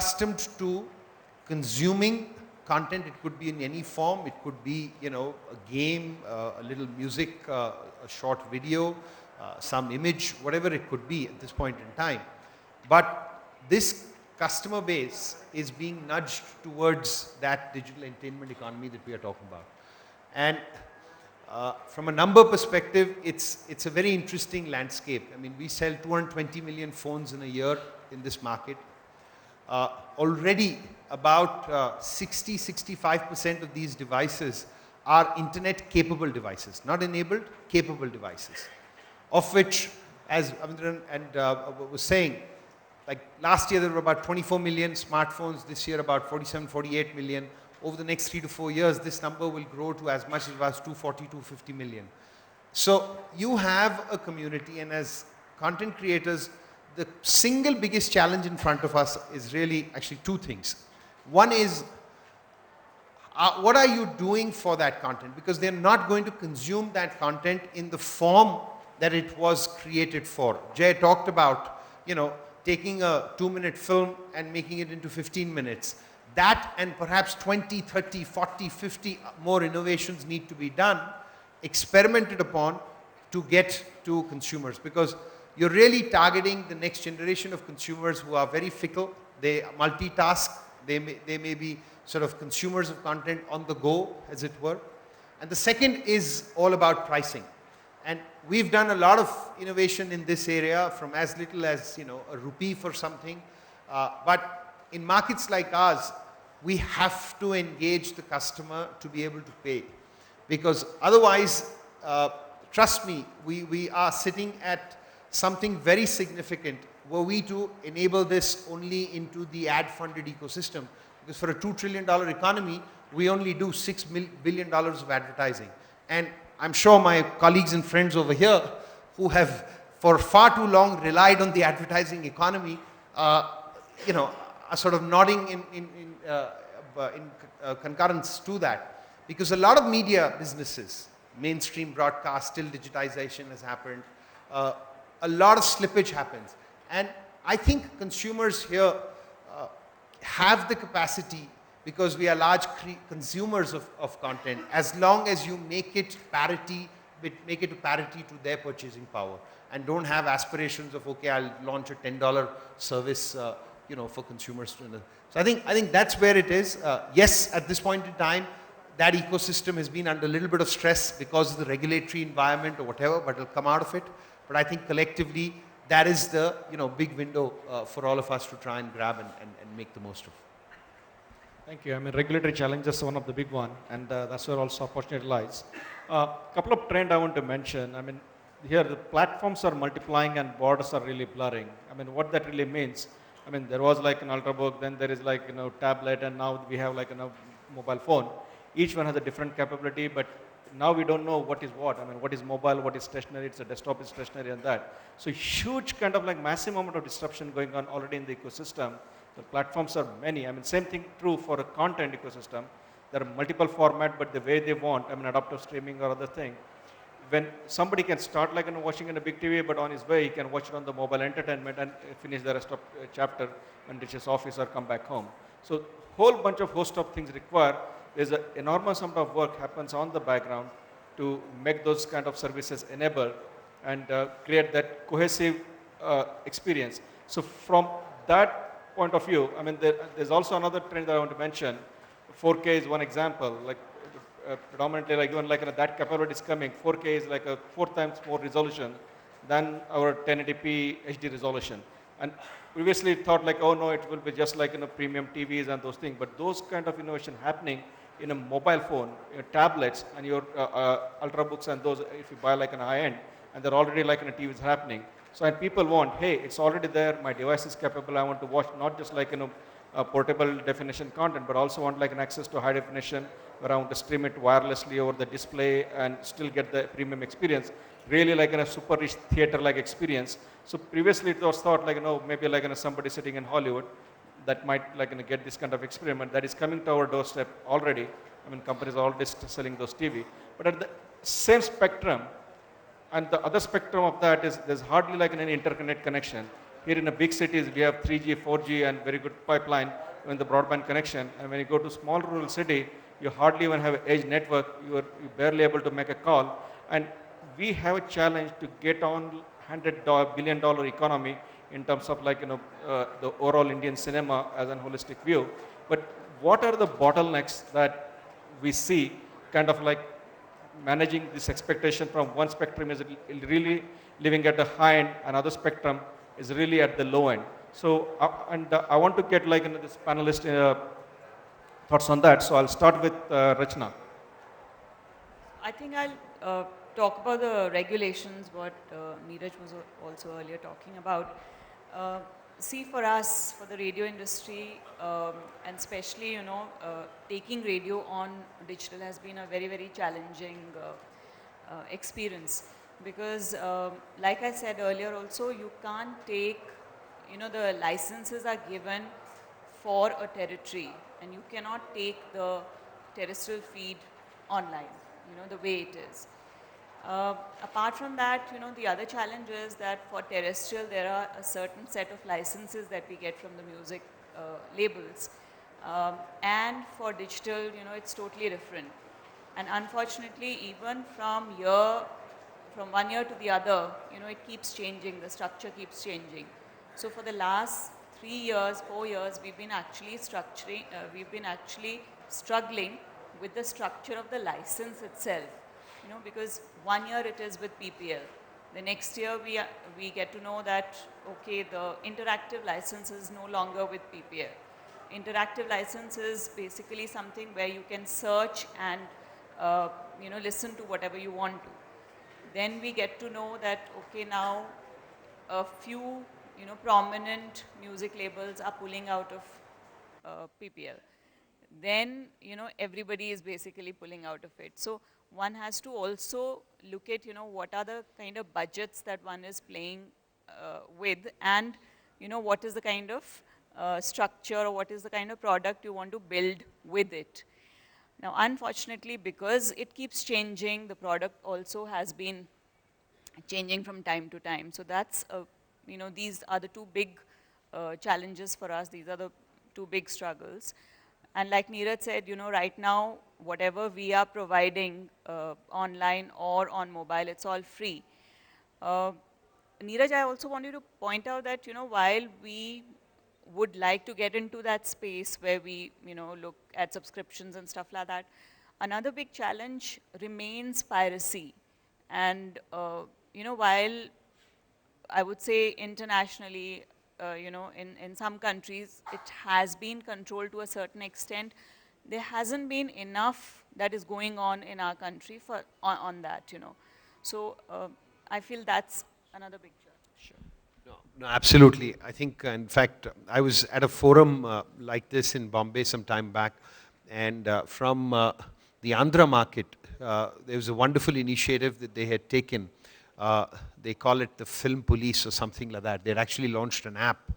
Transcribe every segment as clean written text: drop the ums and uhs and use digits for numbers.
accustomed to consuming content. It could be in any form. It could be, you know, a game, a little music, a short video, some image, whatever it could be at this point in time. But this customer base is being nudged towards that digital entertainment economy that we are talking about. And from a number perspective, it's a very interesting landscape. I mean, we sell 220 million phones in a year in this market. Already about 60-65% of these devices are internet capable devices, not enabled, capable devices, of which, as Avindran and was saying, like last year there were about 24 million smartphones, this year about 47-48 million. Over the next 3 to 4 years, this number will grow to as much as about 240-250 million. So you have a community, and as content creators, the single biggest challenge in front of us is really actually two things. One is, what are you doing for that content? Because they're not going to consume that content in the form that it was created for. Jay talked about, you know, taking a 2-minute film and making it into 15 minutes. That and perhaps 20, 30, 40, 50 more innovations need to be done, experimented upon to get to consumers, because you're really targeting the next generation of consumers who are very fickle. They multitask. They may be sort of consumers of content on the go, as it were. And the second is all about pricing. And we've done a lot of innovation in this area, from as little as, you know, a rupee for something. But in markets like ours, we have to engage the customer to be able to pay. Because otherwise, trust me, we are sitting at something very significant were we to enable this only into the ad-funded ecosystem. Because for a $2 trillion economy, we only do $6 billion of advertising. And I'm sure my colleagues and friends over here who have for far too long relied on the advertising economy, you know, are sort of nodding in concurrence to that. Because a lot of media businesses, mainstream broadcast, still digitization has happened, a lot of slippage happens. And I think consumers here have the capacity, because we are large consumers of content, as long as you make it parity, make it a parity to their purchasing power, and don't have aspirations of, okay, I'll launch a $10 service, you know, for consumers to know. So I think that's where it is. Yes, at this point in time, that ecosystem has been under a little bit of stress because of the regulatory environment or whatever, but it'll come out of it. But I think collectively, that is the, you know, big window for all of us to try and grab and make the most of. Thank you. I mean, regulatory challenges are one of the big one, and that's where also opportunity lies. Couple of trends I want to mention. I mean, here the platforms are multiplying and borders are really blurring. I mean, what that really means, I mean, there was like an Ultrabook, then there is like, you know, tablet, and now we have like a mobile phone. Each one has a different capability, but now we don't know what is what. I mean, what is mobile, what is stationary, it's a desktop, it's stationary, and that. So huge kind of like massive amount of disruption going on already in the ecosystem. The platforms are many. I mean, same thing true for a content ecosystem. There are multiple formats, but the way they want, I mean, adaptive streaming or other thing. When somebody can start like watching in a big TV, but on his way, he can watch it on the mobile entertainment and finish the rest of chapter and reach his office or come back home. So whole bunch of host of things require. There's an enormous amount of work happens on the background to make those kind of services enable and create that cohesive experience. So from that point of view, I mean, there's also another trend that I want to mention. 4K is one example. Like predominantly, like even like that capability is coming. 4K is like a 4 times more resolution than our 1080p HD resolution. And previously thought like, oh no, it will be just like premium TVs and those things. But those kind of innovation happening in a mobile phone, your tablets, and your Ultrabooks and those, if you buy like an high end, and they're already like in a TV is happening. So and people want, hey, it's already there, my device is capable, I want to watch not just like portable definition content, but also want like an access to high definition where I want to stream it wirelessly over the display and still get the premium experience. Really like in a super rich theater like experience. So previously it was thought like, maybe like somebody sitting in Hollywood that might like get this kind of experiment that is coming to our doorstep already. I mean, companies are already selling those TV. But at the same spectrum, and the other spectrum of that is there's hardly like any interconnect connection. here in the big cities, we have 3G, 4G, and very good pipeline in the broadband connection. And when you go to small rural city, you hardly even have an edge network. You're barely able to make a call. And we have a challenge to get on $100 billion economy in terms of like, the overall Indian cinema as a holistic view. But what are the bottlenecks that we see kind of like managing this expectation from one spectrum is really living at the high end, another spectrum is really at the low end. So, I want to get like this panelist thoughts on that. So I'll start with Rachna. I think I'll talk about the regulations, what Neeraj was also earlier talking about. See, for us, for the radio industry, and especially, taking radio on digital has been a very, very challenging experience. Because, like I said earlier also, you can't take, the licenses are given for a territory, and you cannot take the terrestrial feed online, the way it is. Apart from that, the other challenge is that for terrestrial, there are a certain set of licenses that we get from the music labels. And for digital, it's totally different. And unfortunately, even from 1 year to the other, it keeps changing, the structure keeps changing. So for the last 3 years, 4 years, we've been actually struggling with the structure of the license itself. Because 1 year it is with PPL. The next year we get to know that, okay, the interactive license is no longer with PPL. Interactive license is basically something where you can search and, listen to whatever you want to. Then we get to know that, okay, now a few, prominent music labels are pulling out of PPL. Then, everybody is basically pulling out of it. So one has to also look at, what are the kind of budgets that one is playing with, and, what is the kind of structure, or what is the kind of product you want to build with it. Now, unfortunately, because it keeps changing, the product also has been changing from time to time. So that's, these are the two big challenges for us. These are the two big struggles. And like Neeraj said, right now, whatever we are providing online or on mobile, it's all free. Neeraj, I also wanted to point out that, while we would like to get into that space where we, look at subscriptions and stuff like that, another big challenge remains piracy. And, while I would say internationally, in some countries, it has been controlled to a certain extent. There hasn't been enough that is going on in our country on that, So I feel that's another big challenge. Sure. No, absolutely. I think, in fact, I was at a forum like this in Bombay some time back, and from the Andhra market, there was a wonderful initiative that they had taken. They call it the Film Police or something like that. They'd actually launched an app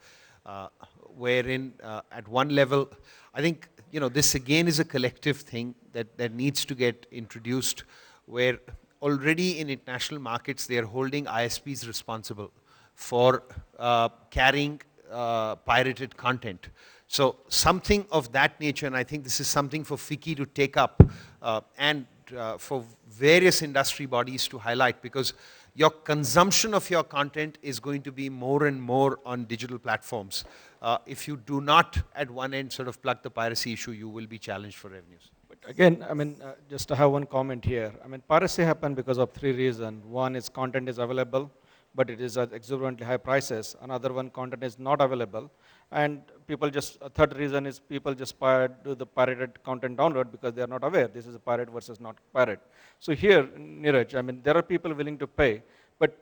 wherein at one level, I think, this again is a collective thing that needs to get introduced, where already in international markets, they are holding ISPs responsible for carrying pirated content. So something of that nature, and I think this is something for FICCI to take up and for various industry bodies to highlight, because your consumption of your content is going to be more and more on digital platforms. If you do not at one end sort of plug the piracy issue, you will be challenged for revenues. But again, just to have one comment here. Piracy happened because of 3 reasons. One is content is available, but it is at exorbitantly high prices. Another one, content is not available. And a third reason is people just do the pirated content download because they are not aware. This is a pirate versus not pirate. So here, Neeraj, there are people willing to pay, but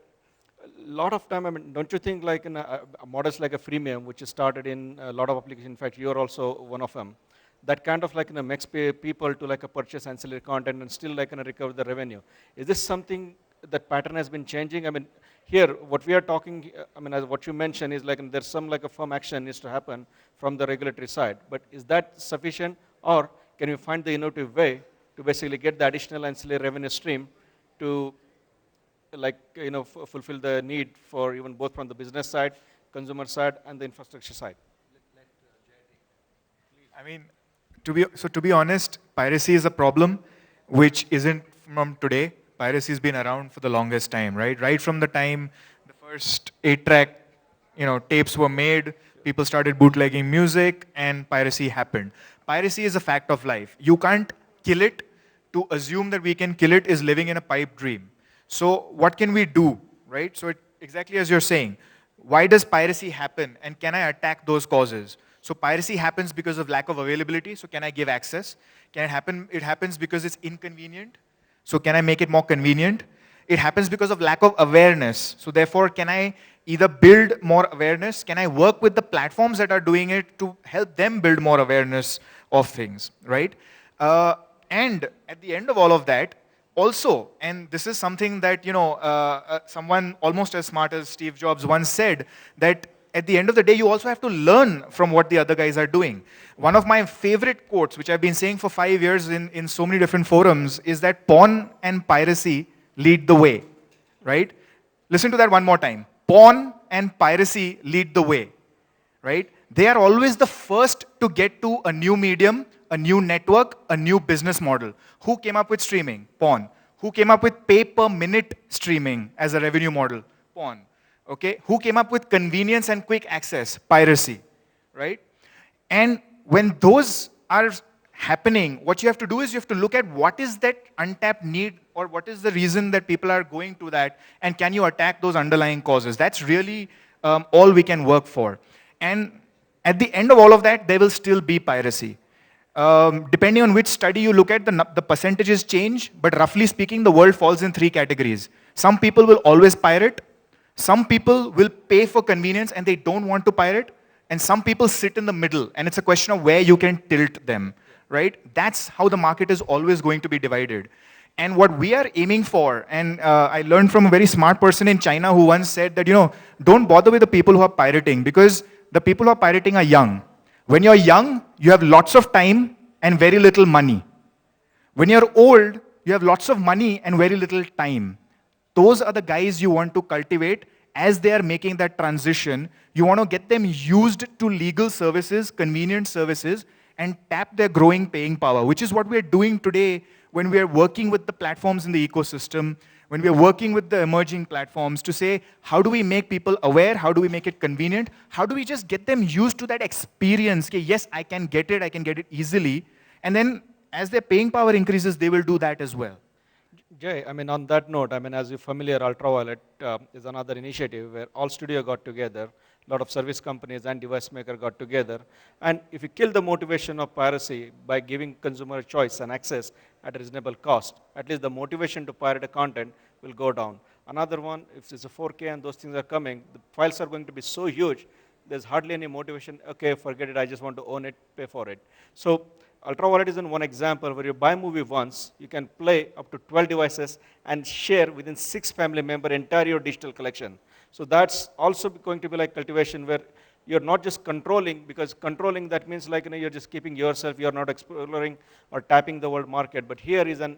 a lot of time, don't you think like in models like a freemium, which is started in a lot of applications, in fact, you're also one of them, that kind of like makes people to like a purchase ancillary content and still like recover the revenue. Is this something that pattern has been changing? Here, what we are talking, as what you mentioned is like there's some like a firm action needs to happen from the regulatory side. But is that sufficient, or can you find the innovative way to basically get the additional ancillary revenue stream to like fulfill the need for even both from the business side consumer side and the infrastructure side. I mean, to be honest, piracy is a problem which isn't from today. Piracy has been around for the longest time, right? Right from the time the first 8-track, tapes were made, people started bootlegging music, and piracy happened. Piracy is a fact of life. You can't kill it. To assume that we can kill it is living in a pipe dream. So what can we do, right? So exactly as you're saying, why does piracy happen, and can I attack those causes? So piracy happens because of lack of availability, so can I give access? It happens because it's inconvenient, so can I make it more convenient? It happens because of lack of awareness, so therefore can I either build more awareness, can I work with the platforms that are doing it to help them build more awareness of things, right? And at the end of all of that, also, and this is something that, someone almost as smart as Steve Jobs once said, that at the end of the day, you also have to learn from what the other guys are doing. One of my favorite quotes, which I've been saying for 5 years in so many different forums, is that porn and piracy lead the way, right? Listen to that one more time. Porn and piracy lead the way, right? They are always the first to get to a new medium, a new network, a new business model. Who came up with streaming? Porn. Who came up with pay per minute streaming as a revenue model? Porn. Okay? Who came up with convenience and quick access? Piracy, right? And when those are happening, what you have to do is you have to look at what is that untapped need, or what is the reason that people are going to that, and can you attack those underlying causes? That's really all we can work for. And at the end of all of that, there will still be piracy. Depending on which study you look at, the percentages change, but roughly speaking, the world falls in 3 categories. Some people will always pirate, some people will pay for convenience and they don't want to pirate, and some people sit in the middle, and it's a question of where you can tilt them, right? That's how the market is always going to be divided. And what we are aiming for, and I learned from a very smart person in China who once said that, don't bother with the people who are pirating, because the people who are pirating are young. When you're young, you have lots of time and very little money. When you're old, you have lots of money and very little time. Those are the guys you want to cultivate as they are making that transition. You want to get them used to legal services, convenient services, and tap their growing paying power, which is what we're doing today when we're working with the platforms in the ecosystem, when we're working with the emerging platforms to say, how do we make people aware? How do we make it convenient? How do we just get them used to that experience? Okay, yes, I can get it easily. And then as their paying power increases, they will do that as well. Jay, on that note, as you're familiar, Ultraviolet is another initiative where all studio got together, a lot of service companies and device maker got together. And if you kill the motivation of piracy by giving consumer choice and access at a reasonable cost, at least the motivation to pirate a content will go down. Another one, if it's a 4K and those things are coming, the files are going to be so huge, there's hardly any motivation. Okay, forget it, I just want to own it, pay for it. So Ultraviolet is in one example where you buy a movie once, you can play up to 12 devices and share within 6 family member entire your digital collection. So that's also going to be like cultivation where you're not just controlling, because controlling that means like you're just keeping yourself, you're not exploring or tapping the world market. But here is an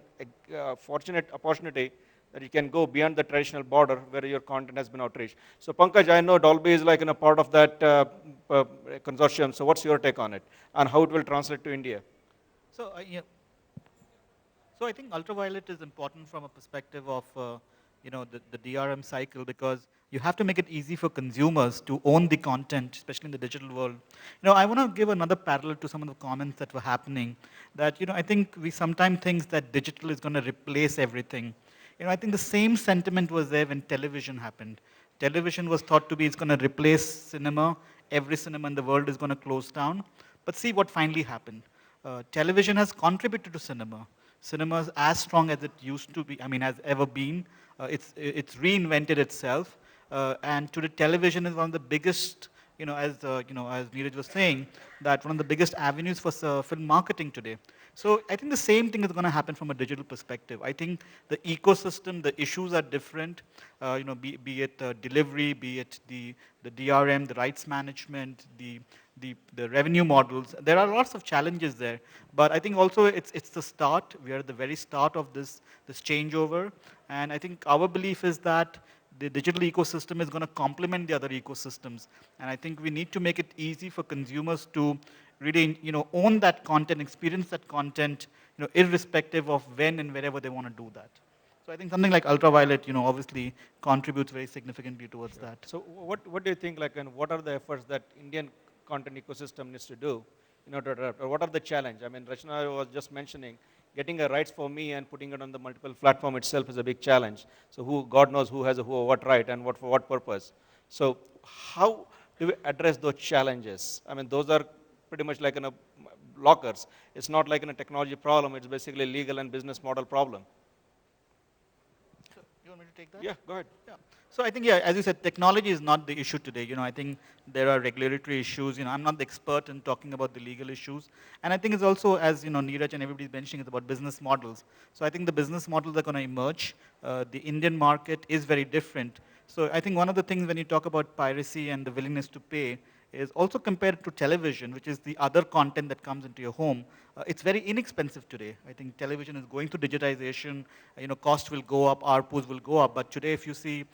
fortunate opportunity that you can go beyond the traditional border where your content has been outreached. So Pankaj, I know Dolby is like a part of that consortium. So what's your take on it and how it will translate to India? So, so I think ultraviolet is important from a perspective of the DRM cycle, because you have to make it easy for consumers to own the content, especially in the digital world. I want to give another parallel to some of the comments that were happening. That I think we sometimes think that digital is going to replace everything. I think the same sentiment was there when television happened. Television was thought to be it's going to replace cinema. Every cinema in the world is going to close down. But see what finally happened. Television has contributed to cinema. Cinema is as strong as it used to be, has ever been. It's reinvented itself. And today television is one of the biggest, as Neeraj was saying, that one of the biggest avenues for film marketing today. So I think the same thing is going to happen from a digital perspective. I think the ecosystem, the issues are different, be it delivery, be it the DRM, the rights management, the revenue models. There are lots of challenges there, but I think also it's the start. We are at the very start of this changeover, and I think our belief is that the digital ecosystem is going to complement the other ecosystems. And I think we need to make it easy for consumers to really, own that content, experience that content, irrespective of when and wherever they want to do that. So I think something like Ultraviolet, obviously contributes very significantly towards that. So what do you think, like, and what are the efforts that Indian content ecosystem needs to do in order to adapt? Or what are the challenge? I mean, Rachna was just mentioning, getting a rights for me and putting it on the multiple platform itself is a big challenge. So God knows who has what right and for what purpose. So how do we address those challenges? I mean, those are pretty much like blockers. It's not like a technology problem, it's basically a legal and business model problem. You want me to take that? Yeah, go ahead. Yeah. So I think, yeah, as you said, technology is not the issue today. I think there are regulatory issues. I'm not the expert in talking about the legal issues. And I think it's also, as Neeraj and everybody's mentioning, it's about business models. So I think the business models are going to emerge. The Indian market is very different. So I think one of the things when you talk about piracy and the willingness to pay is also compared to television, which is the other content that comes into your home. It's very inexpensive today. I think television is going through digitization. Cost will go up, ARPUs will go up. But today, if you see,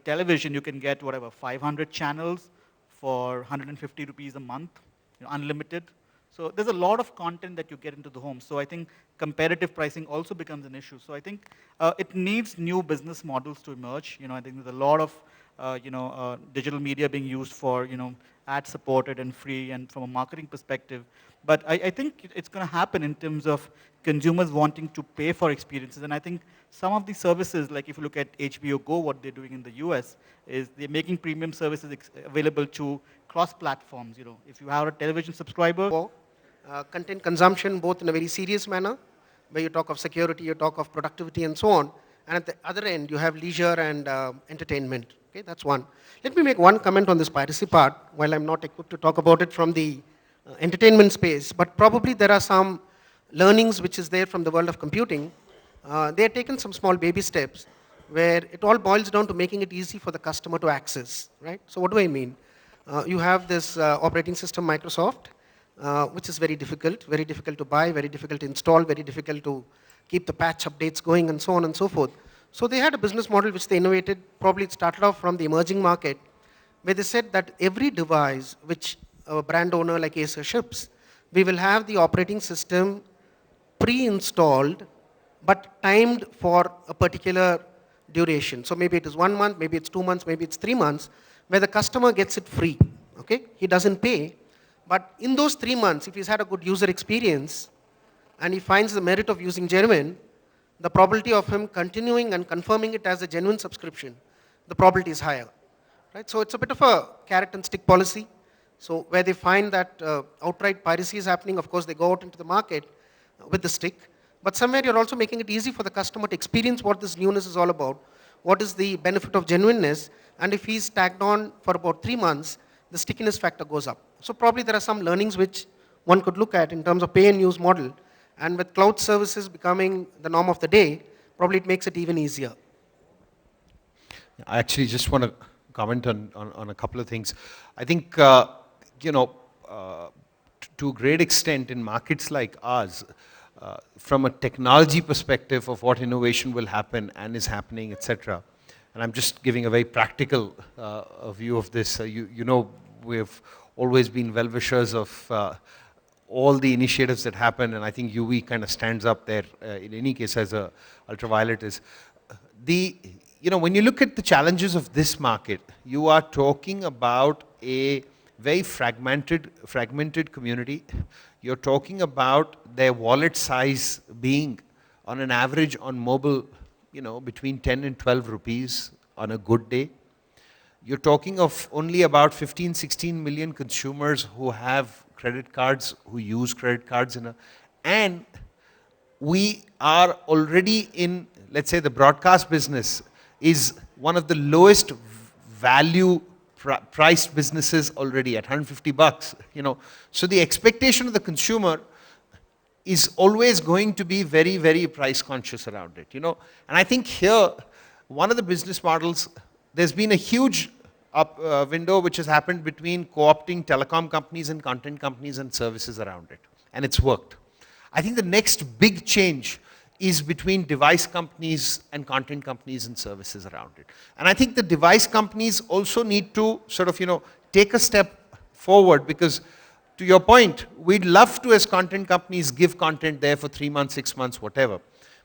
television, you can get whatever 500 channels for 150 rupees a month, unlimited. So there's a lot of content that you get into the home. So I think comparative pricing also becomes an issue. So I think it needs new business models to emerge. I think there's a lot of digital media being used for ad supported and free and from a marketing perspective. But I think it's going to happen in terms of consumers wanting to pay for experiences. And I think some of these services, like if you look at HBO Go, what they're doing in the US, is they're making premium services available to cross platforms. If you have a television subscriber. Content consumption, both in a very serious manner, where you talk of security, you talk of productivity and so on. And at the other end, you have leisure and entertainment. Okay, that's one. Let me make one comment on this piracy part, while I'm not equipped to talk about it from the entertainment space, but probably there are some learnings which is there from the world of computing. They have taken some small baby steps where it all boils down to making it easy for the customer to access, right? So what do I mean? You have this operating system, Microsoft, which is very difficult to buy, very difficult to install, very difficult to keep the patch updates going and so on and so forth. So they had a business model which they innovated. Probably it started off from the emerging market, where they said that every device which a brand owner like Acer ships, we will have the operating system pre-installed but timed for a particular duration. So maybe it is 1 month, maybe it's 2 months, maybe it's 3 months, where the customer gets it free. Okay, he doesn't pay. But in those 3 months, if he's had a good user experience and he finds the merit of using genuine, the probability of him continuing and confirming it as a genuine subscription, the probability is higher. Right? So it's a bit of a carrot and stick policy. So where they find that outright piracy is happening, of course they go out into the market with the stick. But somewhere you're also making it easy for the customer to experience what this newness is all about, what is the benefit of genuineness, and if he's tagged on for about 3 months, the stickiness factor goes up. So probably there are some learnings which one could look at in terms of pay and use model, and with cloud services becoming the norm of the day, probably it makes it even easier. I actually just want to comment on a couple of things. I think, to a great extent in markets like ours, from a technology perspective of what innovation will happen and is happening, etc. And I'm just giving a very practical view of this. We've always been well-wishers of all the initiatives that happen, and I think UV kind of stands up there in any case as a Ultraviolet is. When you look at the challenges of this market, you are talking about a very fragmented community. You're talking about their wallet size being on an average on mobile, between 10 and 12 rupees on a good day. You're talking of only about 15, 16 million consumers who have credit cards, who use credit cards and we are already in, let's say the broadcast business is one of the lowest value priced businesses already at $150, So the expectation of the consumer is always going to be very, very price conscious around it, And I think here, one of the business models, there's been a huge window which has happened between co-opting telecom companies and content companies and services around it. And it's worked. I think the next big change is between device companies and content companies and services around it. And I think the device companies also need to sort of, take a step forward, because to your point, we'd love to, as content companies, give content there for 3 months, 6 months, whatever.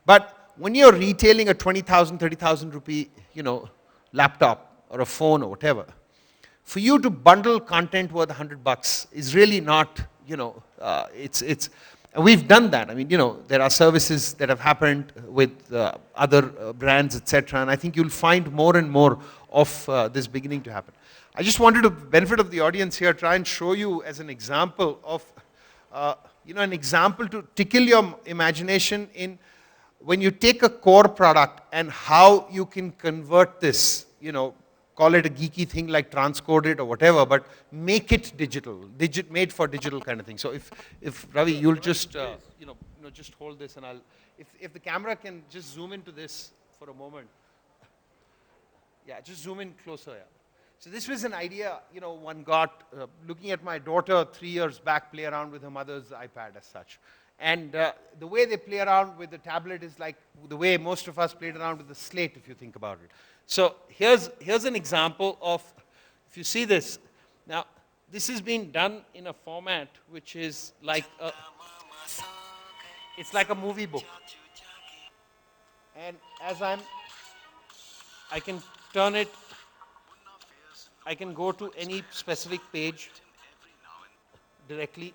But when you're retailing a 20,000, 30,000 rupee, laptop or a phone or whatever, for you to bundle content worth $100 is really not, and we've done that. I mean, there are services that have happened with other brands, etc. And I think you'll find more and more of this beginning to happen. I just wanted to, benefit of the audience here, try and show you as an example of, an example to tickle your imagination in when you take a core product and how you can convert this, call it a geeky thing like transcode it or whatever, but make it digital, made for digital kind of thing. So if Ravi, you'll just, just hold this, and if the camera can just zoom into this for a moment. Yeah, just zoom in closer, yeah. So this was an idea, one got, looking at my daughter 3 years back play around with her mother's iPad as such. And the way they play around with the tablet is like the way most of us played around with the slate, if you think about it. So here's an example of, if you see this, now this is being done in a format which is like it's like a movie book. And as I can turn it, I can go to any specific page directly.